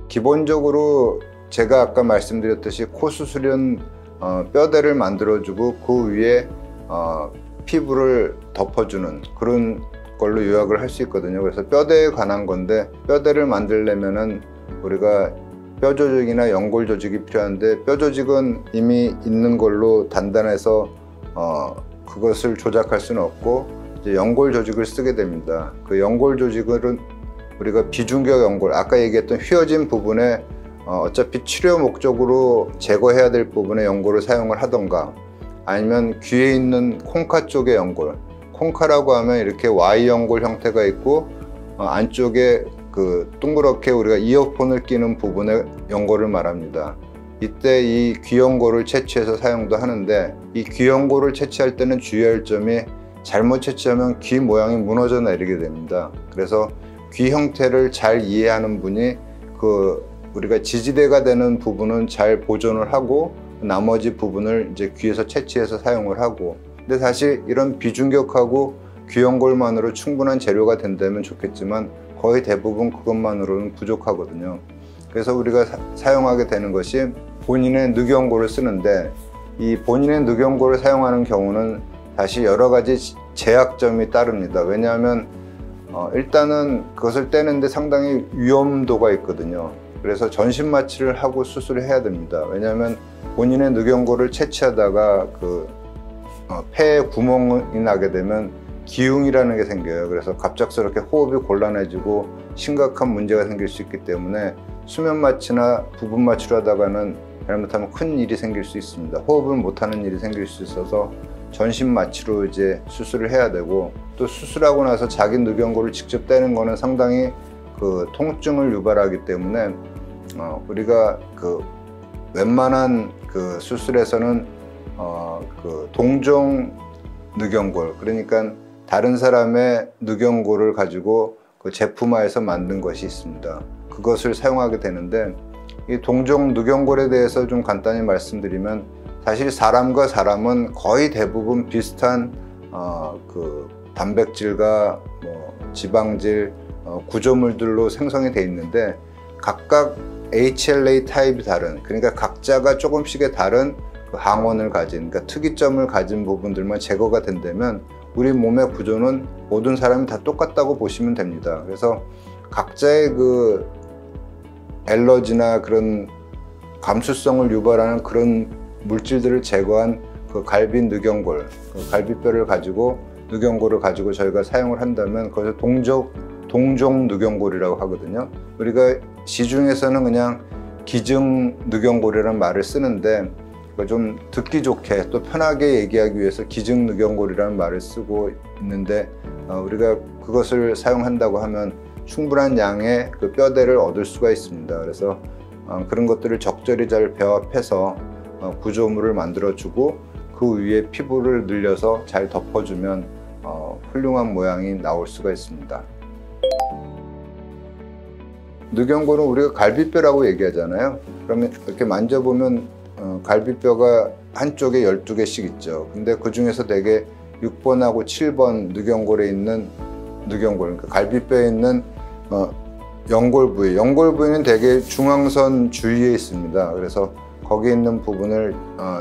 기본적으로 제가 아까 말씀드렸듯이 코 수술은 뼈대를 만들어주고 그 위에 피부를 덮어주는 그런 걸로 요약을 할 수 있거든요. 그래서 뼈대에 관한 건데, 뼈대를 만들려면은 우리가 뼈 조직이나 연골 조직이 필요한데, 뼈 조직은 이미 있는 걸로 단단해서 그것을 조작할 수는 없고, 이제 연골 조직을 쓰게 됩니다. 그 연골 조직은 우리가 비중격 연골, 아까 얘기했던 휘어진 부분에 어차피 치료 목적으로 제거해야 될 부분에 연골을 사용을 하던가, 아니면 귀에 있는 콩카 쪽의 연골, 콩카라고 하면 이렇게 Y 연골 형태가 있고 안쪽에 그 동그랗게 우리가 이어폰을 끼는 부분의 연골을 말합니다. 이때 이 귀연골을 채취해서 사용도 하는데, 이 귀연골을 채취할 때는 주의할 점이, 잘못 채취하면 귀 모양이 무너져 내리게 됩니다. 그래서 귀 형태를 잘 이해하는 분이 우리가 지지대가 되는 부분은 잘 보존을 하고 나머지 부분을 이제 귀에서 채취해서 사용을 하고, 근데 사실 이런 비중격하고 귀연골만으로 충분한 재료가 된다면 좋겠지만 거의 대부분 그것만으로는 부족하거든요. 그래서 우리가 사용하게 되는 것이 본인의 늑연골을 쓰는데, 이 본인의 늑연골을 사용하는 경우는 사실 여러 가지 제약점이 따릅니다. 왜냐하면 일단은 그것을 떼는데 상당히 위험도가 있거든요. 그래서 전신 마취를 하고 수술을 해야 됩니다. 왜냐하면 본인의 늑연골을 채취하다가 폐에 구멍이 나게 되면 기흉이라는 게 생겨요. 그래서 갑작스럽게 호흡이 곤란해지고 심각한 문제가 생길 수 있기 때문에 수면 마취나 부분 마취를 하다가는 잘못하면 큰 일이 생길 수 있습니다. 호흡을 못하는 일이 생길 수 있어서 전신 마취로 이제 수술을 해야 되고, 또 수술하고 나서 자기 늑연골을 직접 떼는 거는 상당히 통증을 유발하기 때문에 우리가 웬만한 수술에서는 동종 늑연골, 그러니까 다른 사람의 늑연골을 가지고 제품화해서 만든 것이 있습니다. 그것을 사용하게 되는데, 이 동종 늑연골에 대해서 좀 간단히 말씀드리면, 사실 사람과 사람은 거의 대부분 비슷한 단백질과 지방질, 구조물들로 생성이 되어 있는데, 각각 HLA 타입이 다른, 그러니까 각자가 조금씩의 다른 항원을 가진, 그러니까 특이점을 가진 부분들만 제거가 된다면 우리 몸의 구조는 모든 사람이 다 똑같다고 보시면 됩니다. 그래서 각자의 알러지나 그런 감수성을 유발하는 그런 물질들을 제거한 갈비 늑연골, 갈비뼈를 가지고 늑연골을 가지고 저희가 사용을 한다면 그것을 동종 늑연골이라고 하거든요. 우리가 시중에서는 그냥 기증 늑연골이라는 말을 쓰는데, 좀 듣기 좋게 또 편하게 얘기하기 위해서 기증 늑연골이라는 말을 쓰고 있는데, 우리가 그것을 사용한다고 하면 충분한 양의 뼈대를 얻을 수가 있습니다. 그래서 그런 것들을 적절히 잘 배합해서 구조물을 만들어주고 그 위에 피부를 늘려서 잘 덮어주면 훌륭한 모양이 나올 수가 있습니다. 늑연골은 우리가 갈비뼈라고 얘기하잖아요. 그러면 이렇게 만져보면 갈비뼈가 한쪽에 12개씩 있죠. 근데 그 중에서 대개 6번하고 7번 늑연골에 있는 늑연골, 그러니까 갈비뼈에 있는 연골 부위, 연골 부위는 대개 중앙선 주위에 있습니다. 그래서 거기 있는 부분을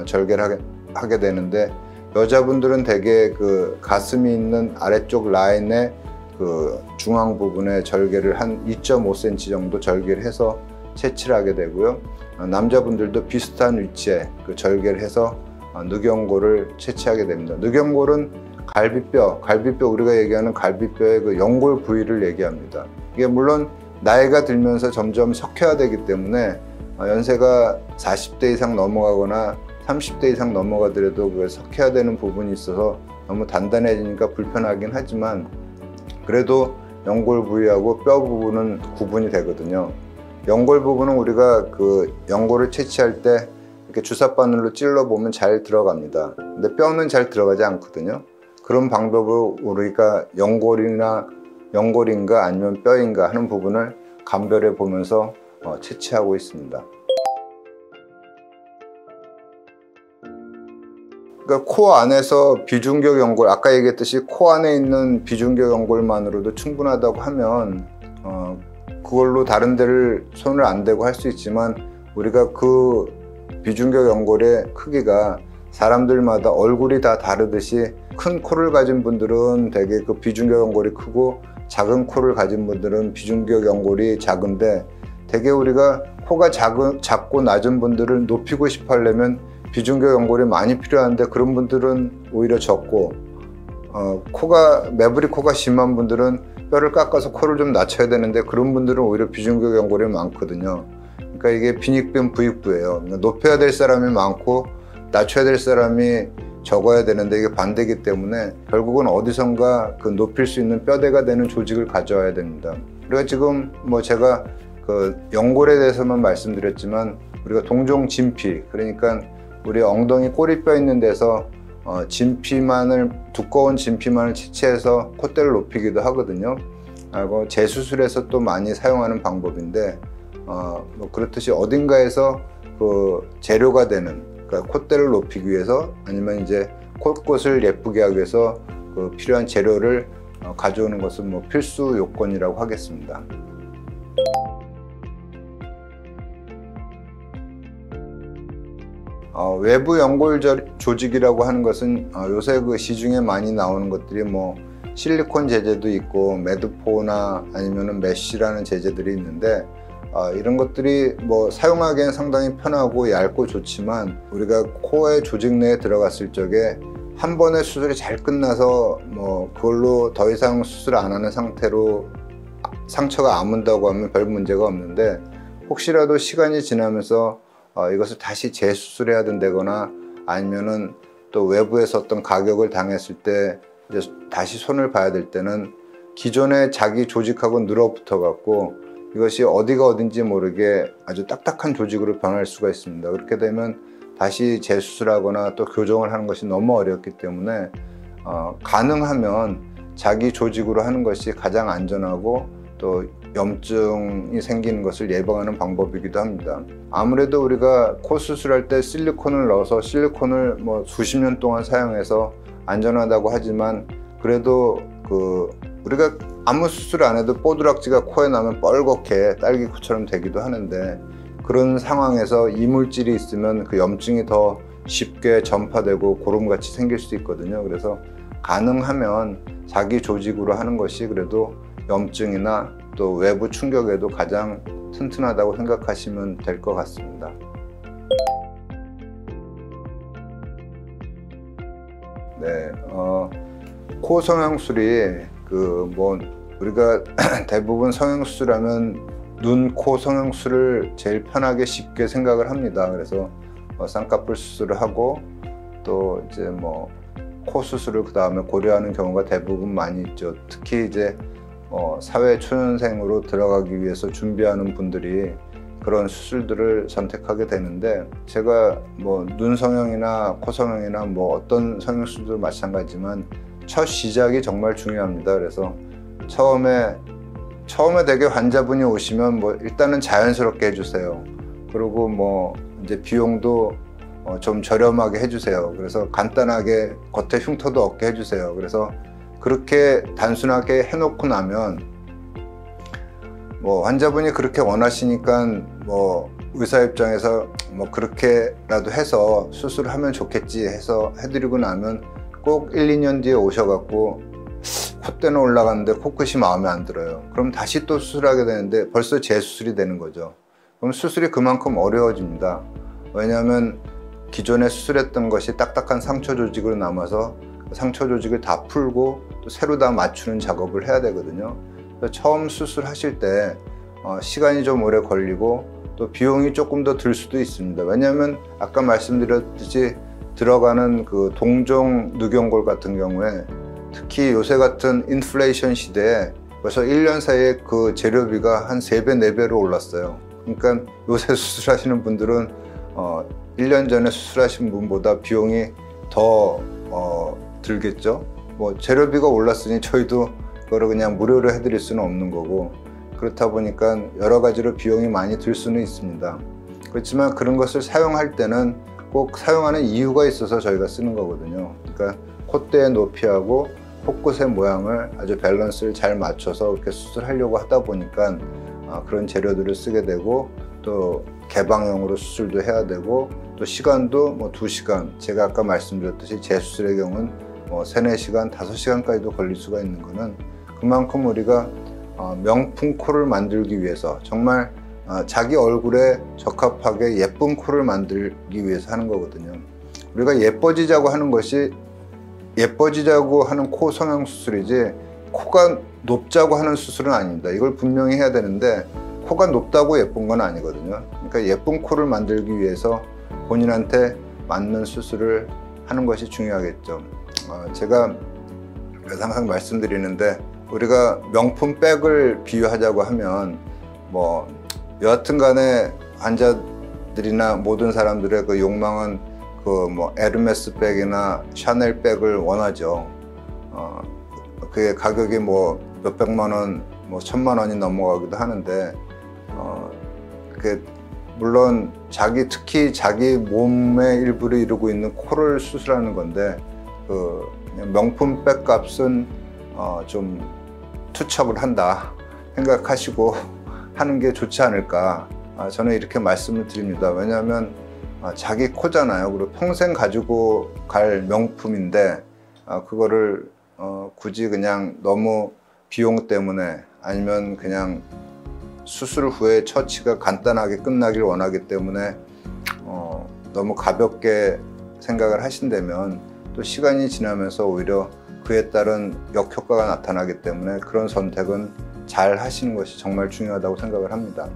절개를 하게 되는데, 여자분들은 대개 가슴이 있는 아래쪽 라인의 중앙 부분에 절개를 한 2.5cm 정도 절개를 해서 채취를 하게 되고요. 남자분들도 비슷한 위치에 절개를 해서 늑연골을 채취하게 됩니다. 늑연골은 갈비뼈 우리가 얘기하는 갈비뼈의 연골 부위를 얘기합니다. 이게 물론 나이가 들면서 점점 석회화되기 때문에 연세가 40대 이상 넘어가거나 30대 이상 넘어가더라도 석회화되는 부분이 있어서 너무 단단해지니까 불편하긴 하지만, 그래도 연골 부위하고 뼈 부분은 구분이 되거든요. 연골 부분은 우리가 연골을 채취할 때 이렇게 주사바늘로 찔러 보면 잘 들어갑니다. 근데 뼈는 잘 들어가지 않거든요. 그런 방법으로 우리가 연골인가 아니면 뼈인가 하는 부분을 감별해 보면서 채취하고 있습니다. 그러니까 코 안에서 비중격 연골, 아까 얘기했듯이 코 안에 있는 비중격 연골만으로도 충분하다고 하면 그걸로 다른 데를 손을 안 대고 할 수 있지만 우리가 그 비중격 연골의 크기가 사람들마다 얼굴이 다 다르듯이 큰 코를 가진 분들은 되게 그 비중격 연골이 크고 작은 코를 가진 분들은 비중격 연골이 작은데 되게 우리가 코가 작고 낮은 분들을 높이고 싶어 하려면 비중격 연골이 많이 필요한데 그런 분들은 오히려 적고 매부리 코가 심한 분들은 뼈를 깎아서 코를 좀 낮춰야 되는데 그런 분들은 오히려 비중격 연골이 많거든요. 그러니까 이게 빈익빈 부익부예요. 그러니까 높여야 될 사람이 많고 낮춰야 될 사람이 적어야 되는데 이게 반대이기 때문에 결국은 어디선가 그 높일 수 있는 뼈대가 되는 조직을 가져와야 됩니다. 우리가 지금 뭐 제가 그 연골에 대해서만 말씀드렸지만 우리가 동종 진피, 그러니까 우리 엉덩이 꼬리뼈 있는 데서 두꺼운 진피만을 채취해서 콧대를 높이기도 하거든요. 재수술에서 또 많이 사용하는 방법인데 뭐 그렇듯이 어딘가에서 그 재료가 되는, 그러니까 콧대를 높이기 위해서 아니면 이제 콧꽃을 예쁘게 하기 위해서 그 필요한 재료를 가져오는 것은 뭐 필수 요건이라고 하겠습니다. 외부 연골 조직이라고 하는 것은 요새 그 시중에 많이 나오는 것들이 뭐 실리콘 제제도 있고 매드포나 아니면은 메쉬라는 제제들이 있는데 이런 것들이 뭐 사용하기엔 상당히 편하고 얇고 좋지만 우리가 코의 조직 내에 들어갔을 적에 한 번의 수술이 잘 끝나서 뭐 그걸로 더 이상 수술 안 하는 상태로 상처가 아문다고 하면 별 문제가 없는데 혹시라도 시간이 지나면서 이것을 다시 재수술해야 된다거나 아니면은 또 외부에서 어떤 가격을 당했을 때 이제 다시 손을 봐야 될 때는 기존의 자기 조직하고 늘어붙어 갖고 이것이 어디가 어딘지 모르게 아주 딱딱한 조직으로 변할 수가 있습니다. 그렇게 되면 다시 재수술하거나 또 교정을 하는 것이 너무 어렵기 때문에 가능하면 자기 조직으로 하는 것이 가장 안전하고 또 염증이 생기는 것을 예방하는 방법이기도 합니다. 아무래도 우리가 코 수술할 때 실리콘을 넣어서 실리콘을 뭐 수십 년 동안 사용해서 안전하다고 하지만 그래도 우리가 아무 수술 안 해도 뽀드락지가 코에 나면 뻘겋게 딸기코처럼 되기도 하는데 그런 상황에서 이물질이 있으면 그 염증이 더 쉽게 전파되고 고름같이 생길 수 있거든요. 그래서 가능하면 자기 조직으로 하는 것이 그래도 염증이나 또 외부 충격에도 가장 튼튼하다고 생각하시면 될 것 같습니다. 네, 코 성형술이 뭐 우리가 대부분 성형수술하면 눈, 코 성형술을 제일 편하게 쉽게 생각을 합니다. 그래서 쌍꺼풀 수술을 하고 또 이제 뭐 코 수술을 그 다음에 고려하는 경우가 대부분 많이 있죠. 특히 이제 사회 초년생으로 들어가기 위해서 준비하는 분들이 그런 수술들을 선택하게 되는데 제가 뭐 눈 성형이나 코 성형이나 뭐 어떤 성형수술도 마찬가지지만 첫 시작이 정말 중요합니다. 그래서 처음에 되게 환자분이 오시면 뭐 일단은 자연스럽게 해주세요. 그리고 뭐 이제 비용도 좀 저렴하게 해주세요. 그래서 간단하게 겉에 흉터도 없게 해주세요. 그래서 그렇게 단순하게 해놓고 나면 뭐 환자분이 그렇게 원하시니까 뭐 의사 입장에서 뭐 그렇게라도 해서 수술을 하면 좋겠지 해서 해드리고 나면 꼭 1, 2년 뒤에 오셔갖고 콧대는 올라갔는데 코끝이 마음에 안 들어요. 그럼 다시 또 수술하게 되는데 벌써 재수술이 되는 거죠. 그럼 수술이 그만큼 어려워집니다. 왜냐하면 기존에 수술했던 것이 딱딱한 상처 조직으로 남아서 상처 조직을 다 풀고 또 새로 다 맞추는 작업을 해야 되거든요. 그래서 처음 수술하실 때 시간이 좀 오래 걸리고 또 비용이 조금 더 들 수도 있습니다. 왜냐하면 아까 말씀드렸듯이 들어가는 그 동종 누경골 같은 경우에 특히 요새 같은 인플레이션 시대에 벌써 1년 사이에 그 재료비가 한 3배, 4배로 올랐어요. 그러니까 요새 수술하시는 분들은 1년 전에 수술하신 분보다 비용이 더 들겠죠. 뭐 재료비가 올랐으니 저희도 그거를 그냥 무료로 해드릴 수는 없는 거고 그렇다 보니까 여러 가지로 비용이 많이 들 수는 있습니다. 그렇지만 그런 것을 사용할 때는 꼭 사용하는 이유가 있어서 저희가 쓰는 거거든요. 그러니까 콧대의 높이하고 코끝의 모양을 아주 밸런스를 잘 맞춰서 이렇게 수술하려고 하다 보니까 그런 재료들을 쓰게 되고 또 개방형으로 수술도 해야 되고 또 시간도 뭐 2시간, 제가 아까 말씀드렸듯이 재수술의 경우는 뭐 3, 4시간, 5시간까지도 걸릴 수가 있는 거는 그만큼 우리가 명품 코를 만들기 위해서 정말 자기 얼굴에 적합하게 예쁜 코를 만들기 위해서 하는 거거든요. 우리가 예뻐지자고 하는 것이 예뻐지자고 하는 코 성형 수술이지 코가 높자고 하는 수술은 아닙니다. 이걸 분명히 해야 되는데 코가 높다고 예쁜 건 아니거든요. 그러니까 예쁜 코를 만들기 위해서 본인한테 맞는 수술을 하는 것이 중요하겠죠. 제가 항상 말씀드리는데 우리가 명품 백을 비유하자고 하면 뭐 여하튼 간에 환자들이나 모든 사람들의 그 욕망은 그 뭐 에르메스 백이나 샤넬 백을 원하죠. 그게 가격이 뭐 몇백만 원, 뭐 1000만 원이 넘어가기도 하는데 그 물론 특히 자기 몸의 일부를 이루고 있는 코를 수술하는 건데 그 명품 백 값은 좀 투척을 한다 생각하시고 하는 게 좋지 않을까, 저는 이렇게 말씀을 드립니다. 왜냐하면 자기 코잖아요. 그리고 평생 가지고 갈 명품인데 그거를 굳이 그냥 너무 비용 때문에 아니면 그냥 수술 후에 처치가 간단하게 끝나길 원하기 때문에 너무 가볍게 생각을 하신다면 또 시간이 지나면서 오히려 그에 따른 역효과가 나타나기 때문에 그런 선택은 잘 하시는 것이 정말 중요하다고 생각을 합니다.